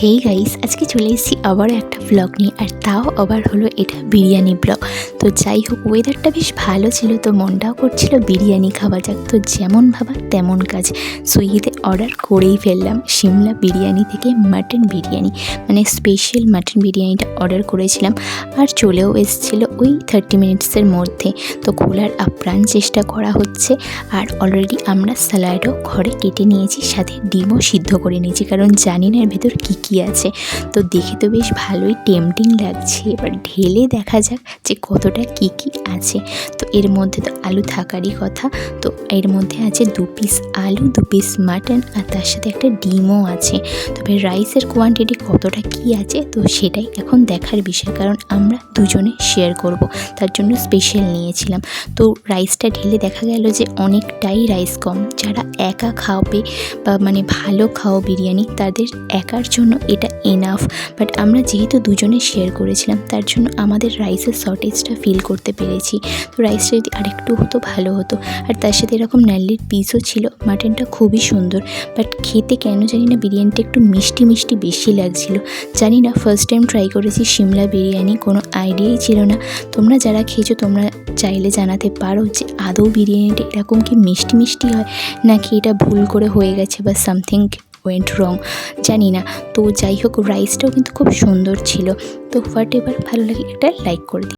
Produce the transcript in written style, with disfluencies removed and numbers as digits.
Hey guys, আজকে চলে এসেছি আবার একটা ব্লগ নিয়ে, আর তাও আবার হলো এটা বিরিয়ানি ব্লগ। তো যাই হোক, ওয়েদারটা বেশ ভালো ছিল, তো মনটাও করছিল বিরিয়ানি খাওয়া যাক। তো যেমন ভাবা তেমন কাজ, সুইগিতে অর্ডার করেই ফেললাম সিমলা বিরিয়ানি থেকে মাটন বিরিয়ানি, মানে স্পেশাল মাটন বিরিয়ানিটা অর্ডার করেছিলাম। আর চলেও এসেছিলো ওই 30 মিনিটসের মধ্যে। তো খোলার আপ্রাণ চেষ্টা করা হচ্ছে, আর অলরেডি আমরা স্যালাডও ঘরে কেটে নিয়েছি, সাথে ডিমও সিদ্ধ করে নিয়েছি, কারণ জানি না এর ভেতর কী আছে। তো দেখে তো বেশ ভালোই টেম্পটিং লাগছে, এবার ঢেলে দেখা যাক যে কতটা কী আছে। তো এর মধ্যে তো আলু থাকারই কথা, তো এর মধ্যে আছে 2 পিস আলু, 2 পিস মাটন, আর তার সাথে একটা ডিমও আছে। তবে রাইসের কোয়ান্টিটি কতটা কী আছে তো সেটাই এখন দেখার বিষয়, কারণ আমরা দুজনে শেয়ার করব, তার জন্য স্পেশাল নিয়েছিলাম। তো রাইসটা ঢেলে দেখা গেল যে অনেকটাই রাইস কম। যারা একা খাবে বা মানে ভালো খাও বিরিয়ানি, তাদের একার জন্য এটা এনাফ। বাট আমরা যেহেতু দুজনে শেয়ার করেছিলাম, তার জন্য আমাদের রাইসের শর্টেজটা ফিল করতে পেরেছি। তো রাইসটা যদি আরেকটু হতো ভালো হতো। আর তার সাথে এরকম নাল্লির পিসও ছিল। মাটনটা খুবই সুন্দর, বাট খেতে কেন জানি না বিরিয়ানিটা একটু মিষ্টি মিষ্টি বেশি লাগছিল। জানি না, ফার্স্ট টাইম ট্রাই করেছি সিমলা বিরিয়ানি, কোনো আইডিয়াই ছিল না। তোমরা যারা খেয়েছো তোমরা চাইলে জানাতে পারো যে আদৌ বিরিয়ানিটা এরকম কি মিষ্টি মিষ্টি হয়, নাকি এটা ভুল করে হয়ে গেছে বা সামথিং ওয়েন্ট রং, জানি না। তো যাই হোক, রাইসটাও কিন্তু খুব সুন্দর ছিল। তো হোয়াট এভার, ভালো লাগে একটা লাইক করে দিই।